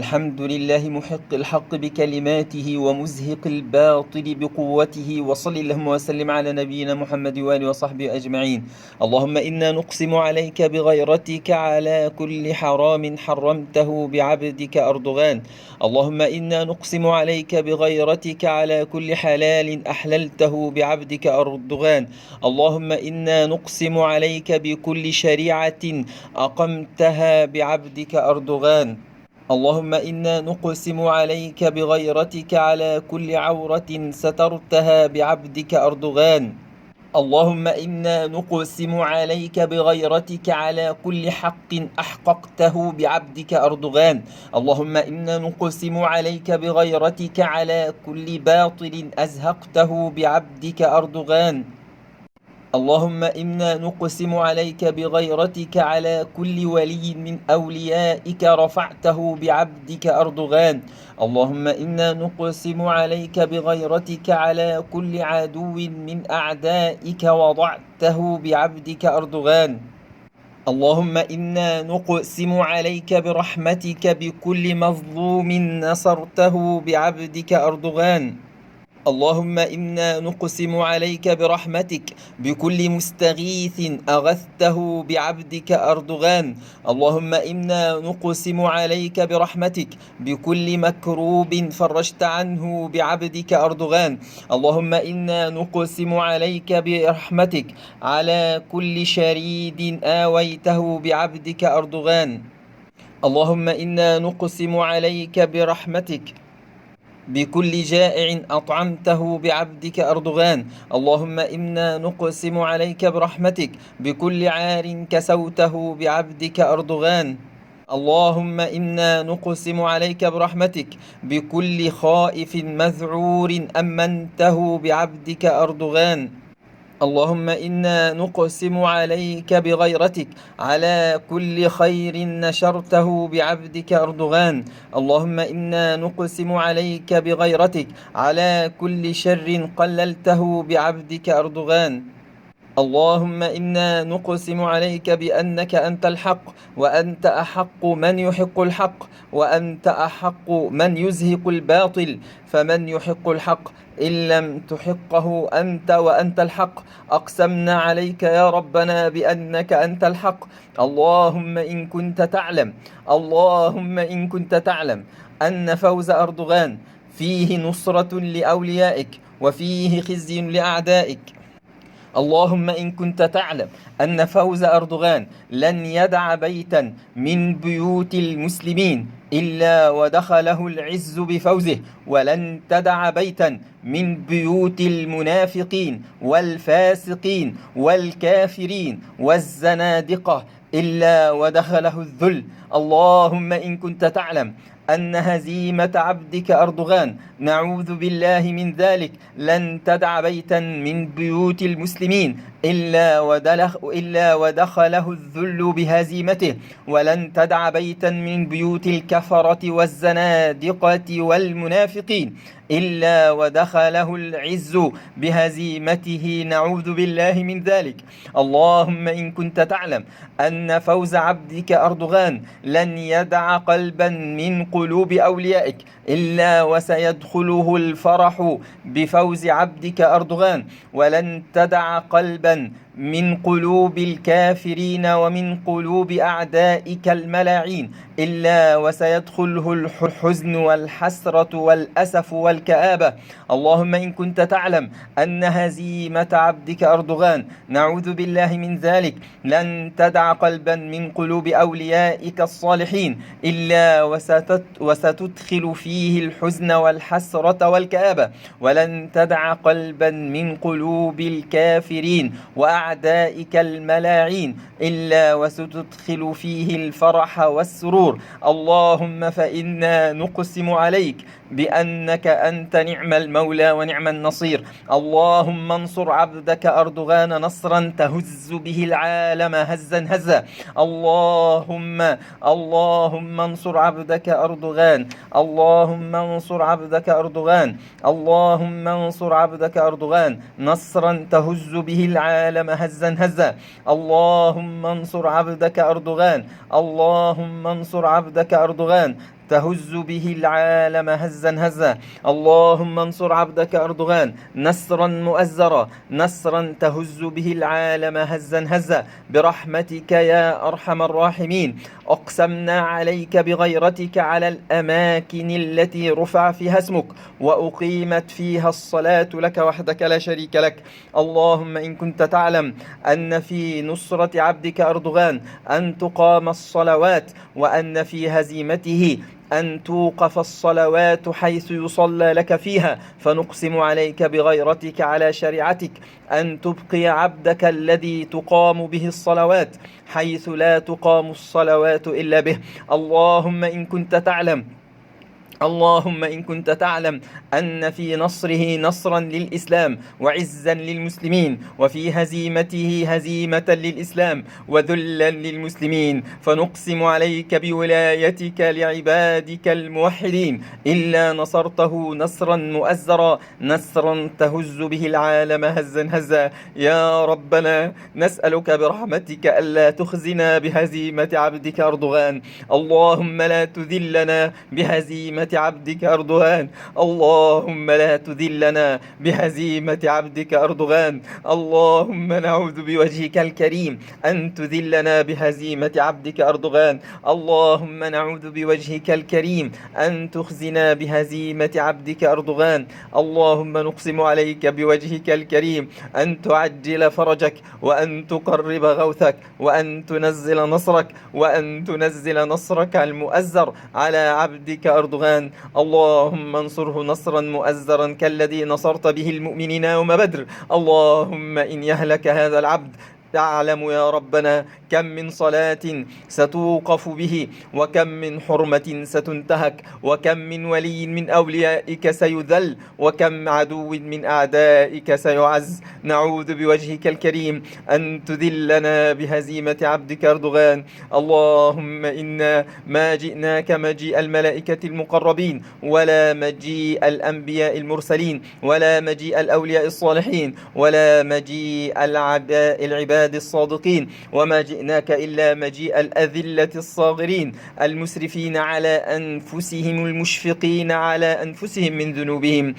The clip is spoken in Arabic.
الحمد لله محق الحق بكلماته ومزهق الباطل بقوته، وصل اللهم وسلم على نبينا محمد وآله وصحبه أجمعين. اللهم إنا نقسم عليك بغيرتك على كل حرام حرمته بعبدك أردوغان. اللهم إنا نقسم عليك بغيرتك على كل حلال أحللته بعبدك أردوغان. اللهم إنا نقسم عليك بكل شريعة أقمتها بعبدك أردوغان. اللهم إنا نقسم عليك بغيرتك على كل عورة سترتها بعبدك أردوغان. اللهم إنا نقسم عليك بغيرتك على كل حق أحققته بعبدك أردوغان. اللهم إنا نقسم عليك بغيرتك على كل باطل أزهقته بعبدك أردوغان. اللهم إنا نقسم عليك بغيرتك على كل ولي من أوليائك رفعته بعبدك أردوغان. اللهم إنا نقسم عليك بغيرتك على كل عدو من أعدائك وضعته بعبدك أردوغان. اللهم إنا نقسم عليك برحمتك بكل مظلوم نصرته بعبدك أردوغان. اللهم إنا نقسم عليك برحمتك بكل مستغيث أغثته بعبدك أردوغان. اللهم إنا نقسم عليك برحمتك بكل مكروب فرجت عنه بعبدك أردوغان. اللهم إنا نقسم عليك برحمتك على كل شريد آويته بعبدك أردوغان. اللهم إنا نقسم عليك برحمتك بكل جائع أطعمته بعبدك أردوغان. اللهم إنا نقسم عليك برحمتك بكل عار كسوته بعبدك أردوغان. اللهم إنا نقسم عليك برحمتك بكل خائف مذعور أمنته بعبدك أردوغان. اللهم إنا نقسم عليك بغيرتك على كل خير نشرته بعبدك أردوغان. اللهم إنا نقسم عليك بغيرتك على كل شر قللته بعبدك أردوغان. اللهم إنا نقسم عليك بأنك أنت الحق، وأنت أحق من يحق الحق، وأنت أحق من يزهق الباطل، فمن يحق الحق إن لم تحقه أنت وأنت الحق. أقسمنا عليك يا ربنا بأنك أنت الحق. اللهم إن كنت تعلم، اللهم إن كنت تعلم أن فوز أردوغان فيه نصرة لأوليائك وفيه خزي لأعدائك. اللهم إن كنت تعلم أن فوز أردوغان لن يدع بيتا من بيوت المسلمين إلا ودخله العز بفوزه، ولن تدع بيتا من بيوت المنافقين والفاسقين والكافرين والزنادقة إلا ودخله الذل. اللهم إن كنت تعلم أن هزيمة عبدك أردوغان نعوذ بالله من ذلك لن تدع بيتا من بيوت المسلمين إلا ودخله الذل بهزيمته، ولن تدع بيتا من بيوت الكفرة والزنادقة والمنافقين إلا ودخله العز بهزيمته، نعوذ بالله من ذلك. اللهم إن كنت تعلم أن فوز عبدك أردوغان لن يدع قلبا من قلوب أوليائك إلا وسيدخله الفرح بفوز عبدك أردوغان، ولن تدع قلبا من قلوب الكافرين ومن قلوب أعدائك الملاعين إلا وسيدخله الحزن والحسرة والأسف والكآبة. اللهم إن كنت تعلم أن هزيمة عبدك أردوغان نعوذ بالله من ذلك لن تدع قلبا من قلوب أوليائك الصالحين إلا وستدخل فيه الحزن والحسرة والكآبة، ولن تدع قلبا من قلوب الكافرين وأعدائك الملاعين إلا وستدخل فيه الفرح والسرور. اللهم فإنا نقسم عليك بأنك أنت نعم المولى ونعم النصير. اللهم انصر عبدك أردوغان نصرا تهز به العالم هزا هزا. اللهم انصر عبدك أردوغان. اللهم انصر عبدك أردوغان. اللهم انصر عبدك أردوغان نصرا تهز به العالم هزا هزا. اللهم انصر عبدك أردوغان. اللهم انصر عبدك أردوغان تهز به العالم هزا هزا. اللهم انصر عبدك أردوغان نصرا مؤزرا، نصرا تهز به العالم هزا هزا برحمتك يا أرحم الراحمين. أقسمنا عليك بغيرتك على الأماكن التي رفع فيها اسمك وأقيمت فيها الصلاة لك وحدك لا شريك لك. اللهم إن كنت تعلم أن في نصرة عبدك أردوغان أن تقام الصلوات، وأن في هزيمته أن توقف الصلوات حيث يصلى لك فيها، فنقسم عليك بغيرتك على شريعتك أن تبقي عبدك الذي تقام به الصلوات حيث لا تقام الصلوات إلا به. اللهم إن كنت تعلم أن في نصره نصرا للإسلام وعزا للمسلمين، وفي هزيمته هزيمة للإسلام وذلا للمسلمين، فنقسم عليك بولايتك لعبادك الموحدين إلا نصرته نصرا مؤزرا، نصرا تهز به العالم هزا هزا. يا ربنا نسألك برحمتك ألا تخزنا بهزيمة عبدك أردوغان. اللهم لا تذلنا بهزيمة عبدك أردوغان. اللهم لا تذلنا بهزيمة عبدك أردوغان. اللهم نعوذ بوجهك الكريم أن تذلنا بهزيمة عبدك أردوغان. اللهم نعوذ بوجهك الكريم أن تخزنا بهزيمة عبدك أردوغان. اللهم نقسم عليك بوجهك الكريم أن تعجل فرجك، وأن تقرب غوثك، وأن تنزل نصرك المؤزر على عبدك أردوغان. اللهم انصره نصرا مؤزرا كالذي نصرت به المؤمنين يوم بدر. اللهم إن يهلك هذا العبد تعلم يا ربنا كم من صلاة ستوقف به، وكم من حرمة ستنتهك، وكم من ولي من أوليائك سيذل، وكم عدو من أعدائك سيعز. نعوذ بوجهك الكريم أن تذلنا بهزيمة عبدك أردوغان. اللهم إنا ما جئناك مجيء الملائكة المقربين، ولا مجيء الأنبياء المرسلين، ولا مجيء الأولياء الصالحين، ولا مجيء العباد الصادقين، وما جئناك إلا مجيء الأذلة الصاغرين المسرفين على أنفسهم المشفقين على أنفسهم من ذنوبهم